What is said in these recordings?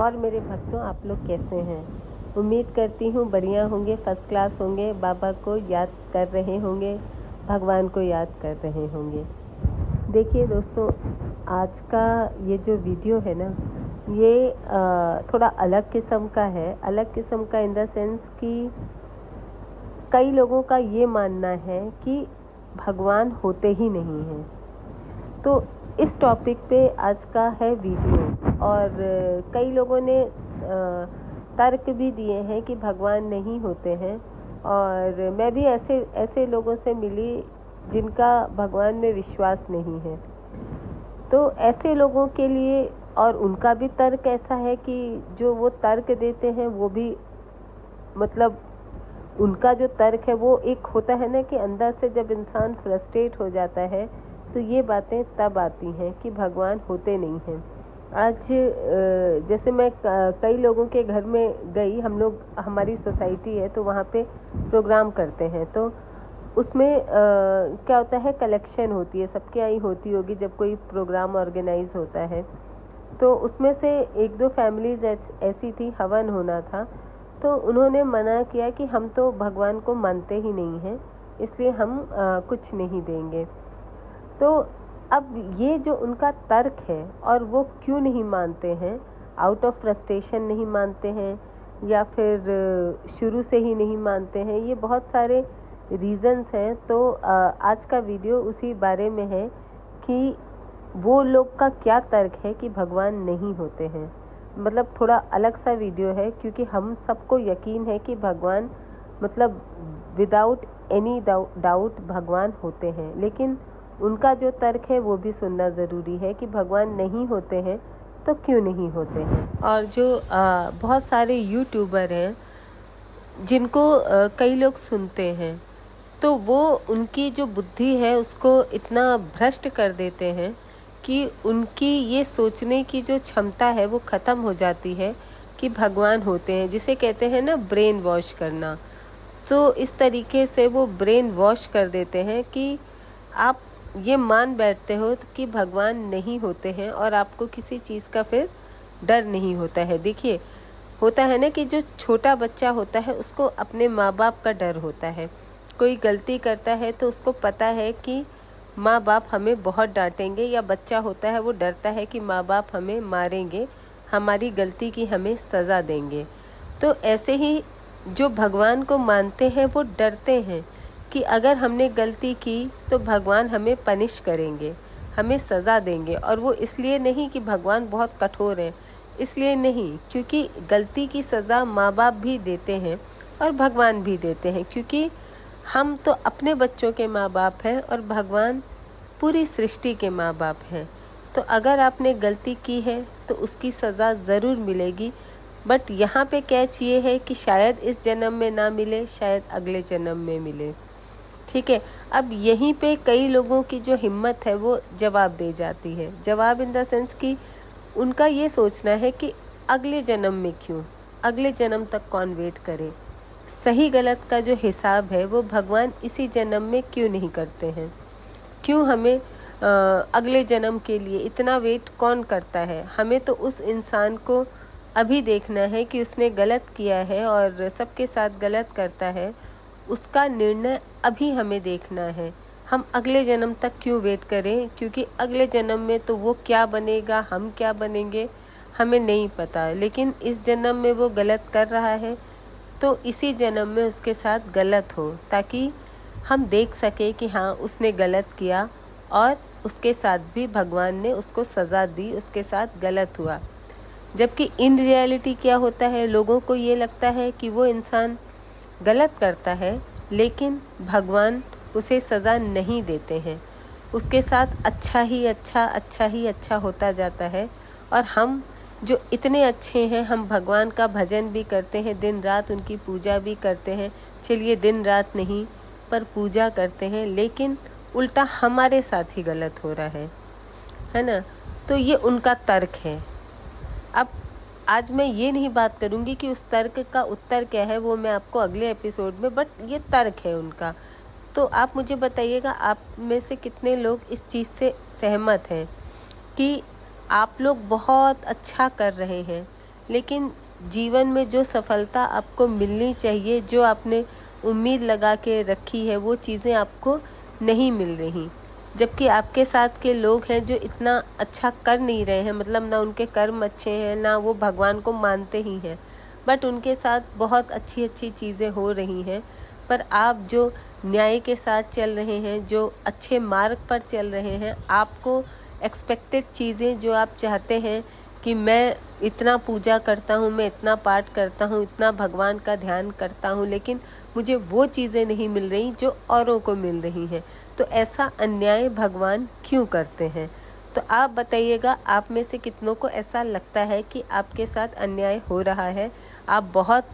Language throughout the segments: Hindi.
और मेरे भक्तों, आप लोग कैसे हैं? उम्मीद करती हूँ बढ़िया होंगे, फर्स्ट क्लास होंगे, बाबा को याद कर रहे होंगे, भगवान को याद कर रहे होंगे। देखिए दोस्तों, आज का ये जो वीडियो है ना, ये थोड़ा अलग किस्म का है। अलग किस्म का इन द सेंस कि कई लोगों का ये मानना है कि भगवान होते ही नहीं हैं। तो इस टॉपिक पे आज का है वीडियो। और कई लोगों ने तर्क भी दिए हैं कि भगवान नहीं होते हैं, और मैं भी ऐसे लोगों से मिली जिनका भगवान में विश्वास नहीं है। तो ऐसे लोगों के लिए, और उनका भी तर्क ऐसा है कि जो वो तर्क देते हैं वो भी, मतलब उनका जो तर्क है वो एक होता है ना कि अंदर से जब इंसान फ्रस्ट्रेट हो जाता है तो ये बातें तब आती हैं कि भगवान होते नहीं हैं। आज जैसे मैं कई लोगों के घर में गई, हम लोग, हमारी सोसाइटी है तो वहाँ पे प्रोग्राम करते हैं। तो उसमें क्या होता है, कलेक्शन होती है, सबके यहाँ होती होगी जब कोई प्रोग्राम ऑर्गेनाइज होता है। तो उसमें से एक दो फैमिलीज ऐसी थी, हवन होना था, तो उन्होंने मना किया कि हम तो भगवान को मानते ही नहीं हैं, इसलिए हम कुछ नहीं देंगे। तो अब ये जो उनका तर्क है, और वो क्यों नहीं मानते हैं, आउट ऑफ फ्रस्ट्रेशन नहीं मानते हैं या फिर शुरू से ही नहीं मानते हैं, ये बहुत सारे रीज़न्स हैं। तो आज का वीडियो उसी बारे में है कि वो लोग का क्या तर्क है कि भगवान नहीं होते हैं। मतलब थोड़ा अलग सा वीडियो है, क्योंकि हम सबको यकीन है कि भगवान, मतलब विदाउट एनी डाउट भगवान होते हैं, लेकिन उनका जो तर्क है वो भी सुनना ज़रूरी है कि भगवान नहीं होते हैं तो क्यों नहीं होते हैं। और जो बहुत सारे यूट्यूबर हैं जिनको कई लोग सुनते हैं, तो वो उनकी जो बुद्धि है उसको इतना भ्रष्ट कर देते हैं कि उनकी ये सोचने की जो क्षमता है वो ख़त्म हो जाती है कि भगवान होते हैं, जिसे कहते हैं ना ब्रेन वॉश करना। तो इस तरीके से वो ब्रेन वॉश कर देते हैं कि आप ये मान बैठते हो कि भगवान नहीं होते हैं, और आपको किसी चीज़ का फिर डर नहीं होता है। देखिए, होता है ना कि जो छोटा बच्चा होता है उसको अपने माँ बाप का डर होता है। कोई गलती करता है तो उसको पता है कि माँ बाप हमें बहुत डांटेंगे, या बच्चा होता है वो डरता है कि माँ बाप हमें मारेंगे, हमारी गलती की हमें सज़ा देंगे। तो ऐसे ही जो भगवान को मानते हैं वो डरते हैं कि अगर हमने गलती की तो भगवान हमें पनिश करेंगे, हमें सज़ा देंगे। और वो इसलिए नहीं कि भगवान बहुत कठोर हैं, इसलिए नहीं, क्योंकि गलती की सज़ा माँ बाप भी देते हैं और भगवान भी देते हैं, क्योंकि हम तो अपने बच्चों के माँ बाप हैं और भगवान पूरी सृष्टि के माँ बाप हैं। तो अगर आपने गलती की है तो उसकी सज़ा ज़रूर मिलेगी। बट यहाँ पे कैच ये है कि शायद इस जन्म में ना मिले, शायद अगले जन्म में मिले। ठीक है, अब यहीं पे कई लोगों की जो हिम्मत है वो जवाब दे जाती है। जवाब इन द सेंस कि उनका ये सोचना है कि अगले जन्म में क्यों, अगले जन्म तक कौन वेट करे। सही गलत का जो हिसाब है वो भगवान इसी जन्म में क्यों नहीं करते हैं, क्यों हमें अगले जन्म के लिए इतना वेट कौन करता है। हमें तो उस इंसान को अभी देखना है कि उसने गलत किया है और सबके साथ गलत करता है, उसका निर्णय अभी हमें देखना है। हम अगले जन्म तक क्यों वेट करें, क्योंकि अगले जन्म में तो वो क्या बनेगा, हम क्या बनेंगे, हमें नहीं पता। लेकिन इस जन्म में वो गलत कर रहा है तो इसी जन्म में उसके साथ गलत हो, ताकि हम देख सके कि हाँ उसने गलत किया और उसके साथ भी भगवान ने उसको सज़ा दी, उसके साथ गलत हुआ। जबकि इन रियलिटी क्या होता है, लोगों को ये लगता है कि वो इंसान गलत करता है लेकिन भगवान उसे सज़ा नहीं देते हैं, उसके साथ अच्छा ही अच्छा होता जाता है। और हम जो इतने अच्छे हैं, हम भगवान का भजन भी करते हैं, दिन रात उनकी पूजा भी करते हैं। चलिए दिन रात नहीं पर पूजा करते हैं, लेकिन उल्टा हमारे साथ ही गलत हो रहा है ना। तो ये उनका तर्क है। अब आज मैं ये नहीं बात करूँगी कि उस तर्क का उत्तर क्या है, वो मैं आपको अगले एपिसोड में, बट ये तर्क है उनका। तो आप मुझे बताइएगा, आप में से कितने लोग इस चीज़ से सहमत हैं कि आप लोग बहुत अच्छा कर रहे हैं, लेकिन जीवन में जो सफलता आपको मिलनी चाहिए, जो आपने उम्मीद लगा के रखी है, वो चीज़ें आपको नहीं मिल रही। जबकि आपके साथ के लोग हैं जो इतना अच्छा कर नहीं रहे हैं, मतलब ना उनके कर्म अच्छे हैं, ना वो भगवान को मानते ही हैं, बट उनके साथ बहुत अच्छी अच्छी चीज़ें हो रही हैं। पर आप जो न्याय के साथ चल रहे हैं, जो अच्छे मार्ग पर चल रहे हैं, आपको एक्सपेक्टेड चीज़ें जो आप चाहते हैं कि मैं इतना पूजा करता हूँ, मैं इतना पाठ करता हूँ, इतना भगवान का ध्यान करता हूँ, लेकिन मुझे वो चीज़ें नहीं मिल रही जो औरों को मिल रही हैं। तो ऐसा अन्याय भगवान क्यों करते हैं? तो आप बताइएगा, आप में से कितनों को ऐसा लगता है कि आपके साथ अन्याय हो रहा है? आप बहुत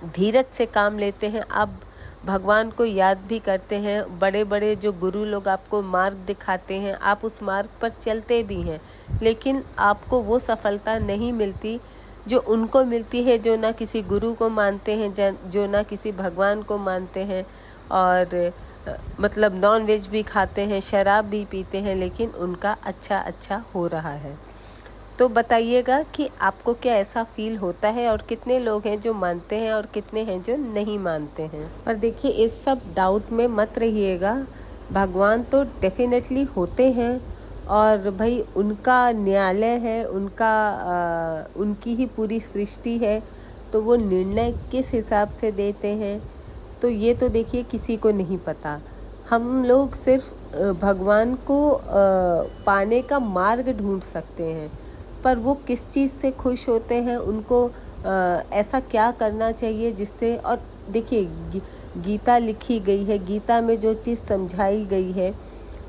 धीरज से काम लेते हैं, आप भगवान को याद भी करते हैं, बड़े बड़े जो गुरु लोग आपको मार्ग दिखाते हैं, आप उस मार्ग पर चलते भी हैं, लेकिन आपको वो सफलता नहीं मिलती जो उनको मिलती है, जो ना किसी गुरु को मानते हैं, जो ना किसी भगवान को मानते हैं, और मतलब नॉन वेज भी खाते हैं, शराब भी पीते हैं, लेकिन उनका अच्छा हो रहा है। तो बताइएगा कि आपको क्या ऐसा फील होता है, और कितने लोग हैं जो मानते हैं और कितने हैं जो नहीं मानते हैं। और देखिए, इस सब डाउट में मत रहिएगा, भगवान तो डेफिनेटली होते हैं, और भाई उनका न्यायालय है, उनकी ही पूरी सृष्टि है, तो वो निर्णय किस हिसाब से देते हैं तो ये तो देखिए किसी को नहीं पता। हम लोग सिर्फ भगवान को पाने का मार्ग ढूंढ सकते हैं, पर वो किस चीज़ से खुश होते हैं, उनको ऐसा क्या करना चाहिए जिससे। और देखिए, गीता लिखी गई है, गीता में जो चीज़ समझाई गई है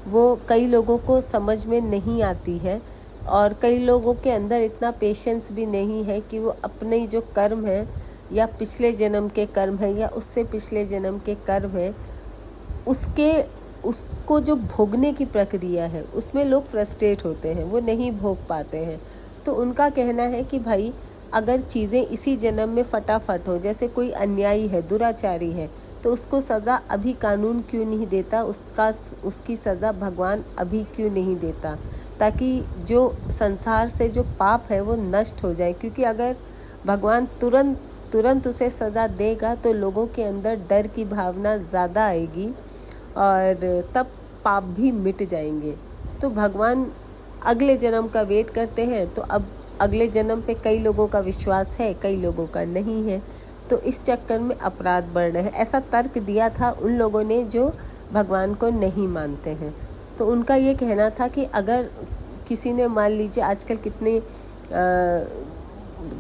वो कई लोगों को समझ में नहीं आती है, और कई लोगों के अंदर इतना पेशेंस भी नहीं है कि वो अपने जो कर्म है, या पिछले जन्म के कर्म है, या उससे पिछले जन्म के कर्म है, उसको जो भोगने की प्रक्रिया है उसमें लोग फ्रस्ट्रेट होते हैं, वो नहीं भोग पाते हैं। तो उनका कहना है कि भाई अगर चीज़ें इसी जन्म में फटाफट हो, जैसे कोई अन्यायी है, दुराचारी है, तो उसको सज़ा अभी कानून क्यों नहीं देता, उसकी सज़ा भगवान अभी क्यों नहीं देता, ताकि जो संसार से जो पाप है वो नष्ट हो जाए। क्योंकि अगर भगवान तुरंत उसे सज़ा देगा तो लोगों के अंदर डर की भावना ज़्यादा आएगी, और तब पाप भी मिट जाएंगे। तो भगवान अगले जन्म का वेट करते हैं। तो अब अगले जन्म पे कई लोगों का विश्वास है, कई लोगों का नहीं है, तो इस चक्कर में अपराध बढ़ रहे हैं। ऐसा तर्क दिया था उन लोगों ने जो भगवान को नहीं मानते हैं। तो उनका ये कहना था कि अगर किसी ने, मान लीजिए आजकल कितने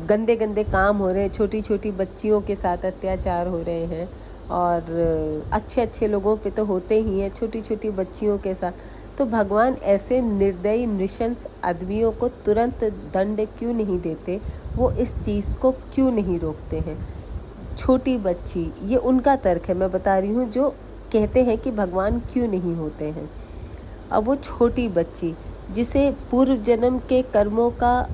गंदे गंदे काम हो रहे हैं, छोटी छोटी बच्चियों के साथ अत्याचार हो रहे हैं, और अच्छे लोगों पे तो होते ही हैं, छोटी छोटी बच्चियों के साथ। तो भगवान ऐसे निर्दयी नृशंस आदमियों को तुरंत दंड क्यों नहीं देते, वो इस चीज़ को क्यों नहीं रोकते हैं। छोटी बच्ची, ये उनका तर्क है, मैं बता रही हूँ, जो कहते हैं कि भगवान क्यों नहीं होते हैं। अब वो छोटी बच्ची जिसे पूर्व जन्म के कर्मों का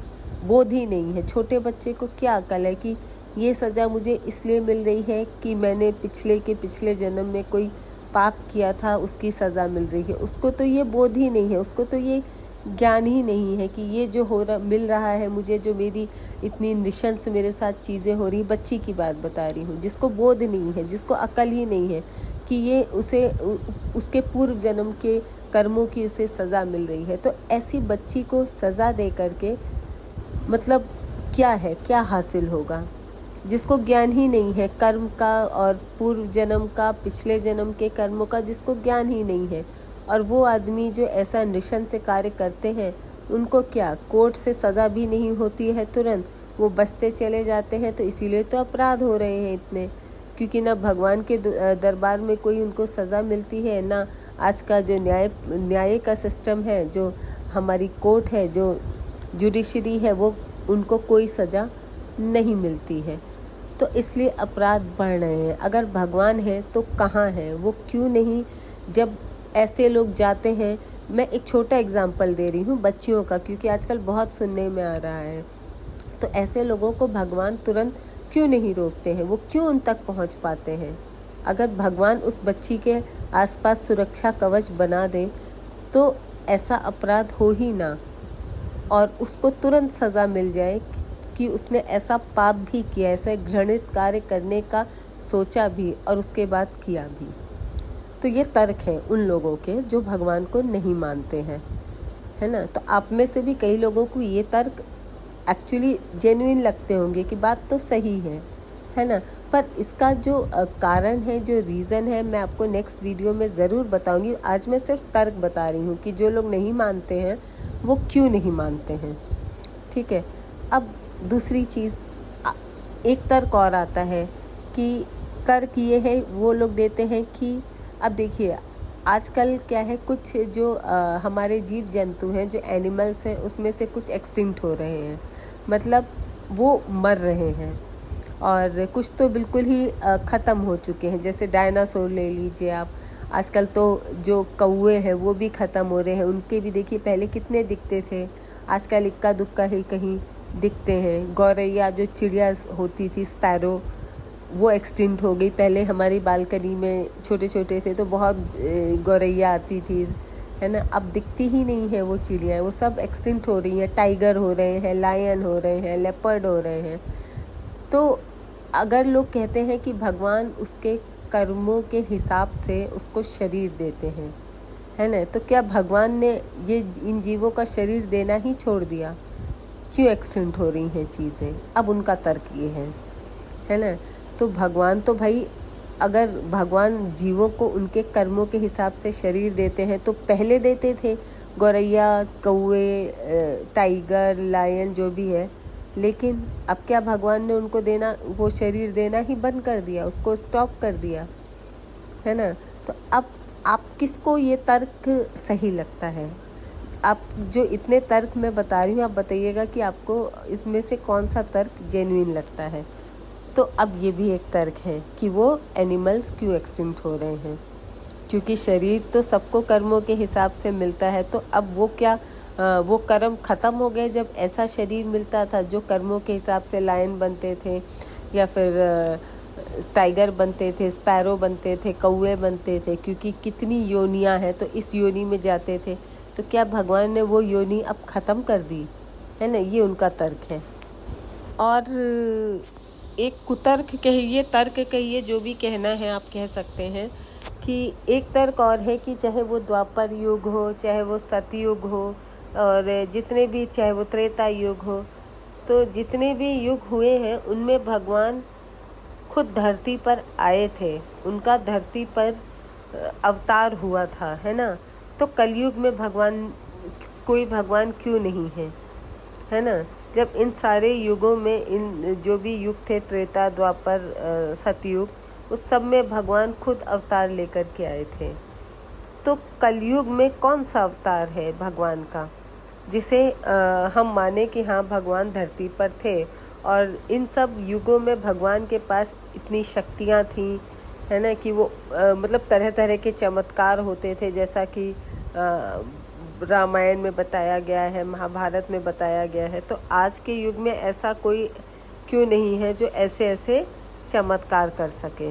बोध ही नहीं है, छोटे बच्चे को क्या अकल है कि ये सज़ा मुझे इसलिए मिल रही है कि मैंने पिछले जन्म में कोई पाप किया था, उसकी सज़ा मिल रही है। उसको तो ये बोध ही नहीं है, उसको तो ये ज्ञान ही नहीं है कि ये जो मिल रहा है मुझे, जो मेरी इतनी नृशंस मेरे साथ चीज़ें हो रही, बच्ची की बात बता रही हूँ, जिसको बोध नहीं है, जिसको अकल ही नहीं है कि ये उसके पूर्व जन्म के कर्मों की उसे सज़ा मिल रही है। तो ऐसी बच्ची को सज़ा दे करके मतलब क्या है, क्या हासिल होगा, जिसको ज्ञान ही नहीं है कर्म का, और पूर्व जन्म का, पिछले जन्म के कर्मों का जिसको ज्ञान ही नहीं है। और वो आदमी जो ऐसा नृशंस से कार्य करते हैं, उनको क्या कोर्ट से सज़ा भी नहीं होती है तुरंत, वो बचते चले जाते हैं। तो इसीलिए तो अपराध हो रहे हैं इतने, क्योंकि ना भगवान के दरबार में कोई उनको सज़ा मिलती है, ना आज का जो न्याय का सिस्टम है, जो हमारी कोर्ट है, जो जुडिशरी है, वो उनको कोई सज़ा नहीं मिलती है। तो इसलिए अपराध बढ़ रहे हैं। अगर भगवान है तो कहाँ है, वो क्यों नहीं, जब ऐसे लोग जाते हैं। मैं एक छोटा एग्जांपल दे रही हूँ बच्चियों का, क्योंकि आजकल बहुत सुनने में आ रहा है। तो ऐसे लोगों को भगवान तुरंत क्यों नहीं रोकते हैं, वो क्यों उन तक पहुँच पाते हैं। अगर भगवान उस बच्ची के आसपास सुरक्षा कवच बना दे तो ऐसा अपराध हो ही ना, और उसको तुरंत सज़ा मिल जाए कि उसने ऐसा पाप भी किया, ऐसा घृणित कार्य करने का सोचा भी और उसके बाद किया भी। तो ये तर्क है उन लोगों के जो भगवान को नहीं मानते हैं, है ना। तो आप में से भी कई लोगों को ये तर्क एक्चुअली जेन्युइन लगते होंगे कि बात तो सही है ना। पर इसका जो कारण है, जो रीज़न है, मैं आपको नेक्स्ट वीडियो में ज़रूर बताऊंगी। आज मैं सिर्फ तर्क बता रही हूँ कि जो लोग नहीं मानते हैं वो क्यों नहीं मानते हैं, ठीक है। अब दूसरी चीज़, एक तर्क और आता है कि तर्क ये है, वो लोग देते हैं कि अब देखिए आजकल क्या है, कुछ जो हमारे जीव जंतु हैं, जो एनिमल्स हैं, उसमें से कुछ एक्सटिंक्ट हो रहे हैं, मतलब वो मर रहे हैं, और कुछ तो बिल्कुल ही ख़त्म हो चुके हैं। जैसे डायनासोर ले लीजिए आप, आजकल तो जो कौवे हैं वो भी ख़त्म हो रहे हैं। उनके भी देखिए पहले कितने दिखते थे, आजकल इक्का दुक्का ही कहीं दिखते हैं। गौरैया जो चिड़िया होती थी, स्पैरो, वो एक्सटिंक्ट हो गई। पहले हमारी बालकनी में छोटे छोटे थे तो बहुत गौरैया आती थी, है ना। अब दिखती ही नहीं है वो चिड़िया, वो सब एक्सटिंक्ट हो रही हैं। टाइगर हो रहे हैं, लायन हो रहे हैं, लेपर्ड हो रहे हैं। तो अगर लोग कहते हैं कि भगवान उसके कर्मों के हिसाब से उसको शरीर देते हैं, है ना, तो क्या भगवान ने ये इन जीवों का शरीर देना ही छोड़ दिया? क्यों एक्सटिंक्ट हो रही हैं चीज़ें? अब उनका तर्क ये है ना। तो भगवान तो भाई, अगर भगवान जीवों को उनके कर्मों के हिसाब से शरीर देते हैं तो पहले देते थे, गौरैया, कौवे, टाइगर, लायन जो भी है। लेकिन अब क्या भगवान ने उनको देना, वो शरीर देना ही बंद कर दिया, उसको स्टॉप कर दिया, है ना। तो अब आप किसको ये तर्क सही लगता है? आप जो इतने तर्क मैं बता रही हूँ, आप बताइएगा कि आपको इसमें से कौन सा तर्क जेन्युइन लगता है। तो अब ये भी एक तर्क है कि वो एनिमल्स क्यों एक्सटिंक्ट हो रहे हैं, क्योंकि शरीर तो सबको कर्मों के हिसाब से मिलता है। तो अब वो क्या, वो कर्म ख़त्म हो गए जब ऐसा शरीर मिलता था जो कर्मों के हिसाब से लायन बनते थे, या फिर टाइगर बनते थे, स्पैरो बनते थे, कौवे बनते थे, क्योंकि कितनी योनियां हैं, तो इस योनि में जाते थे। तो क्या भगवान ने वो योनि अब ख़त्म कर दी, है ना। ये उनका तर्क है। और एक कुतर्क कहिए, तर्क कहिए, जो भी कहना है आप कह सकते हैं, कि एक तर्क और है कि चाहे वो द्वापर युग हो, चाहे वो सतयुग हो, और जितने भी, चाहे वो त्रेता युग हो, तो जितने भी युग हुए हैं उनमें भगवान खुद धरती पर आए थे, उनका धरती पर अवतार हुआ था, है ना। तो कलयुग में कोई भगवान क्यों नहीं है ना। जब इन सारे युगों में, इन जो भी युग थे, त्रेता, द्वापर, सतयुग, उस सब में भगवान खुद अवतार लेकर के आए थे। तो कलयुग में कौन सा अवतार है भगवान का जिसे हम माने कि हाँ भगवान धरती पर थे? और इन सब युगों में भगवान के पास इतनी शक्तियाँ थीं, है ना, कि वो मतलब तरह तरह के चमत्कार होते थे, जैसा कि रामायण में बताया गया है, महाभारत में बताया गया है। तो आज के युग में ऐसा कोई क्यों नहीं है जो ऐसे ऐसे चमत्कार कर सके,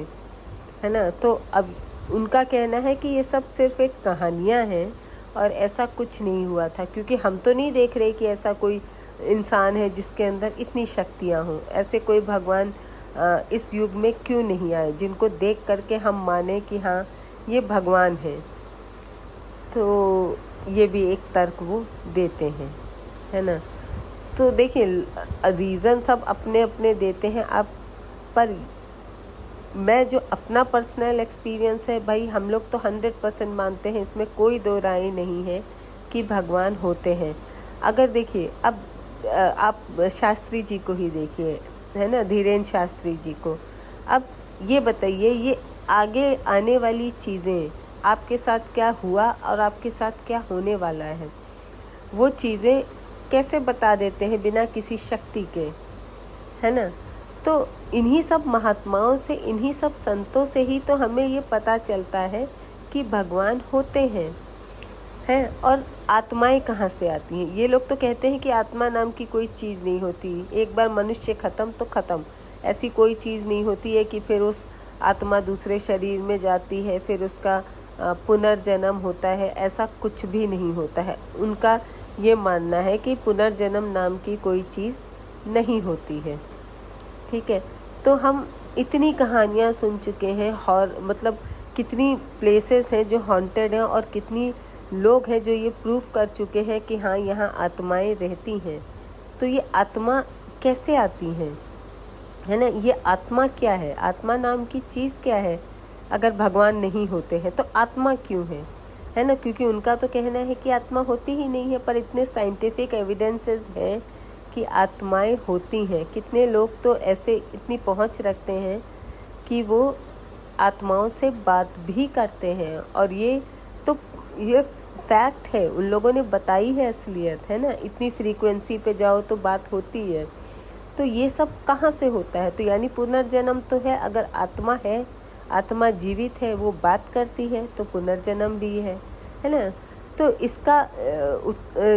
है ना। तो अब उनका कहना है कि ये सब सिर्फ एक कहानियाँ हैं और ऐसा कुछ नहीं हुआ था, क्योंकि हम तो नहीं देख रहे कि ऐसा कोई इंसान है जिसके अंदर इतनी शक्तियाँ हों। ऐसे कोई भगवान इस युग में क्यों नहीं आए जिनको देख करके हम माने कि हाँ ये भगवान है। तो ये भी एक तर्क वो देते हैं, है ना। तो देखिए रीज़न सब अपने अपने देते हैं आप, पर मैं जो अपना पर्सनल एक्सपीरियंस है भाई, हम लोग तो 100% मानते हैं, इसमें कोई दो राय नहीं है कि भगवान होते हैं। अगर देखिए अब आप शास्त्री जी को ही देखिए, है ना, धीरेन्द्र शास्त्री जी को। अब ये बताइए, ये आगे आने वाली चीज़ें आपके साथ क्या हुआ और आपके साथ क्या होने वाला है, वो चीज़ें कैसे बता देते हैं बिना किसी शक्ति के, है ना। तो इन्हीं सब महात्माओं से, इन्हीं सब संतों से ही तो हमें ये पता चलता है कि भगवान होते हैं और आत्माएं कहाँ से आती हैं। ये लोग तो कहते हैं कि आत्मा नाम की कोई चीज़ नहीं होती, एक बार मनुष्य ख़त्म तो ख़त्म, ऐसी कोई चीज़ नहीं होती है कि फिर उस आत्मा दूसरे शरीर में जाती है, फिर उसका पुनर्जन्म होता है, ऐसा कुछ भी नहीं होता है। उनका ये मानना है कि पुनर्जन्म नाम की कोई चीज़ नहीं होती है। ठीक है, तो हम इतनी कहानियाँ सुन चुके हैं और मतलब कितनी प्लेसेस हैं जो हॉन्टेड हैं और कितनी लोग हैं जो ये प्रूव कर चुके हैं कि हाँ यहाँ आत्माएं रहती हैं। तो ये आत्मा कैसे आती हैं, है ना? ये आत्मा क्या है, आत्मा नाम की चीज़ क्या है? अगर भगवान नहीं होते हैं तो आत्मा क्यों है ना? क्योंकि उनका तो कहना है कि आत्मा होती ही नहीं है, पर इतने साइंटिफिक एविडेंसेस हैं कि आत्माएं होती हैं। कितने लोग तो ऐसे इतनी पहुंच रखते हैं कि वो आत्माओं से बात भी करते हैं, और ये फैक्ट है, उन लोगों ने बताई है असलियत, है ना? इतनी फ्रीक्वेंसी पे जाओ तो बात होती है। तो ये सब कहाँ से होता है? तो यानी पुनर्जन्म तो है। अगर आत्मा है, आत्मा जीवित है, वो बात करती है, तो पुनर्जन्म भी है ना? तो इसका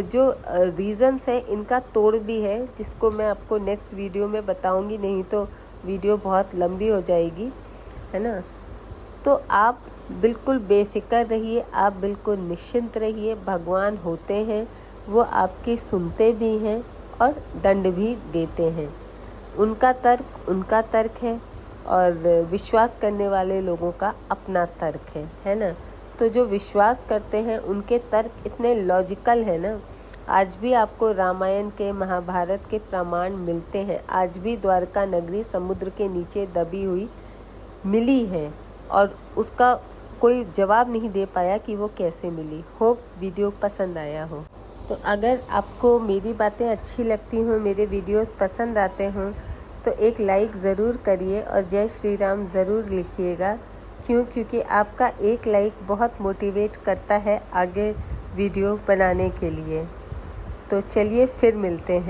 जो रीज़न्स है इनका तोड़ भी है, जिसको मैं आपको नेक्स्ट वीडियो में बताऊंगी, नहीं तो वीडियो बहुत लंबी हो जाएगी, है ना? तो आप बिल्कुल बेफिक्र रहिए, आप बिल्कुल निश्चिंत रहिए। भगवान होते हैं, वो आपकी सुनते भी हैं और दंड भी देते हैं। उनका तर्क है और विश्वास करने वाले लोगों का अपना तर्क है ना? तो जो विश्वास करते हैं उनके तर्क इतने लॉजिकल है ना। आज भी आपको रामायण के, महाभारत के प्रमाण मिलते हैं। आज भी द्वारका नगरी समुद्र के नीचे दबी हुई मिली है और उसका कोई जवाब नहीं दे पाया कि वो कैसे मिली। होप वीडियो पसंद आया हो। तो अगर आपको मेरी बातें अच्छी लगती हों, मेरे वीडियोस पसंद आते हों, तो एक लाइक ज़रूर करिए और जय श्री राम ज़रूर लिखिएगा। क्योंकि आपका एक लाइक बहुत मोटिवेट करता है आगे वीडियो बनाने के लिए। तो चलिए फिर मिलते हैं।